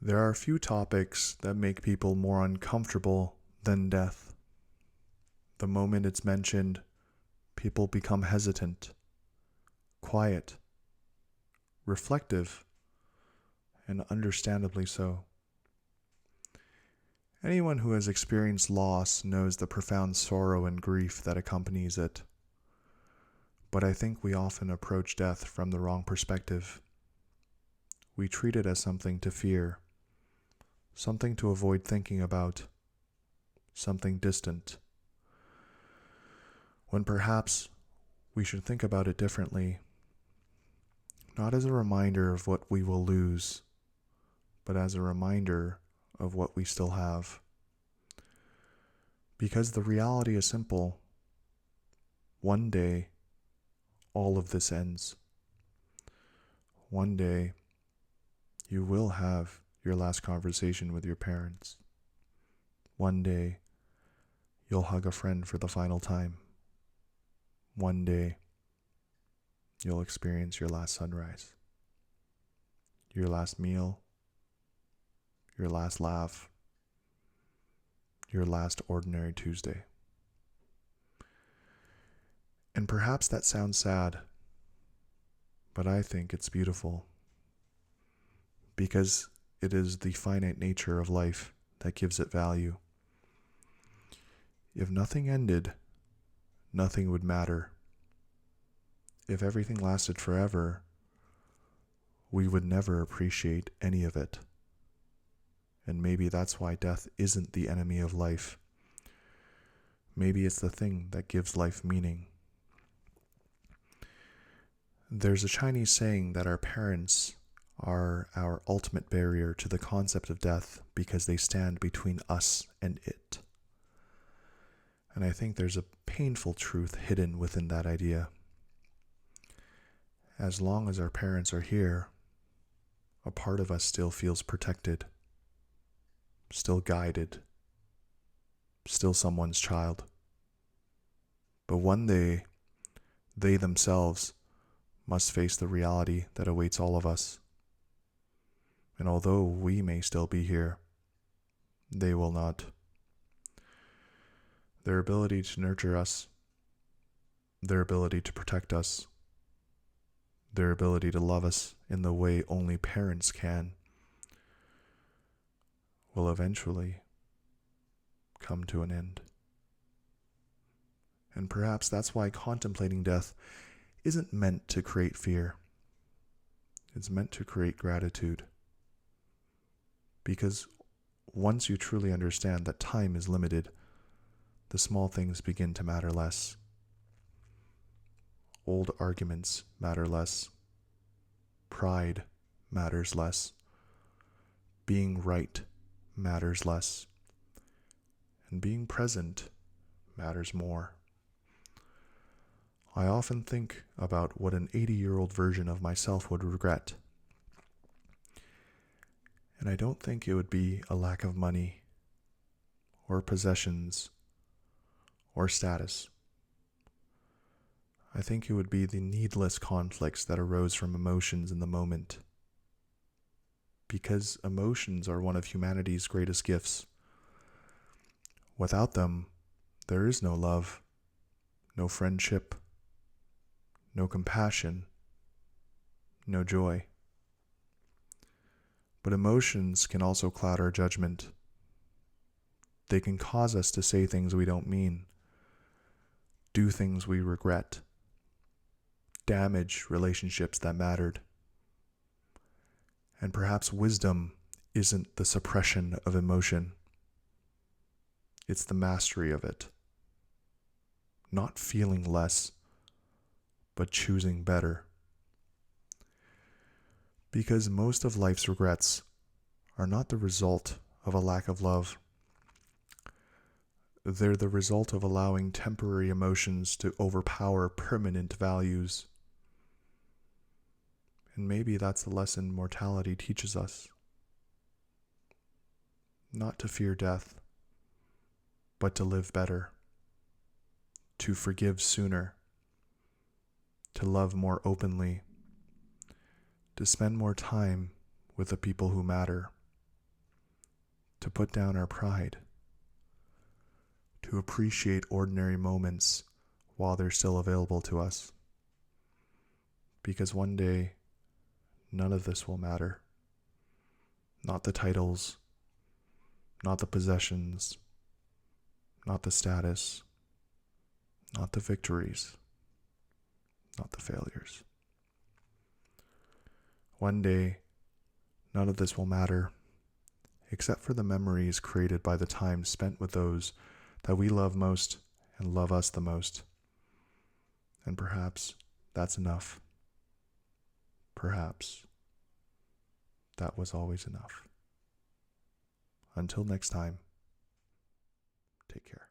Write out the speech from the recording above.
There are few topics that make people more uncomfortable than death. The moment it's mentioned, people become hesitant, quiet, reflective, and understandably so. Anyone who has experienced loss knows the profound sorrow and grief that accompanies it. But I think we often approach death from the wrong perspective. We treat it as something to fear, something to avoid thinking about, something distant, when perhaps we should think about it differently, not as a reminder of what we will lose, but as a reminder of what we still have. Because the reality is simple. One day, all of this ends. One day, you will have your last conversation with your parents. One day, you'll hug a friend for the final time. One day, you'll experience your last sunrise, your last meal, your last laugh, your last ordinary Tuesday. And perhaps that sounds sad, but I think it's beautiful, because it is the finite nature of life that gives it value. If nothing ended, nothing would matter. If everything lasted forever, we would never appreciate any of it. And maybe that's why death isn't the enemy of life. Maybe it's the thing that gives life meaning. There's a Chinese saying that our parents are our ultimate barrier to the concept of death because they stand between us and it. And I think there's a painful truth hidden within that idea. As long as our parents are here, a part of us still feels protected, still guided, still someone's child. But one day, they themselves must face the reality that awaits all of us. And although we may still be here, they will not. Their ability to nurture us, their ability to protect us, their ability to love us in the way only parents can, will eventually come to an end. And perhaps that's why contemplating death isn't meant to create fear. It's meant to create gratitude. Because once you truly understand that time is limited, the small things begin to matter less. Old arguments matter less. Pride matters less. Being right matters less. And being present matters more. I often think about what an 80-year-old version of myself would regret. And I don't think it would be a lack of money, or possessions, or status. I think it would be the needless conflicts that arose from emotions in the moment. Because emotions are one of humanity's greatest gifts. Without them, there is no love, no friendship, no compassion, no joy. But emotions can also cloud our judgment. They can cause us to say things we don't mean, do things we regret, damage relationships that mattered. And perhaps wisdom isn't the suppression of emotion. It's the mastery of it. Not feeling less, but choosing better. Because most of life's regrets are not the result of a lack of love. They're the result of allowing temporary emotions to overpower permanent values. And maybe that's the lesson mortality teaches us. Not to fear death, but to live better, to forgive sooner, to love more openly, to spend more time with the people who matter, to put down our pride, to appreciate ordinary moments while they're still available to us. Because one day, none of this will matter. Not the titles, not the possessions, not the status, not the victories, not the failures. One day, none of this will matter, except for the memories created by the time spent with those that we love most and love us the most. And perhaps that's enough. Perhaps that was always enough. Until next time, take care.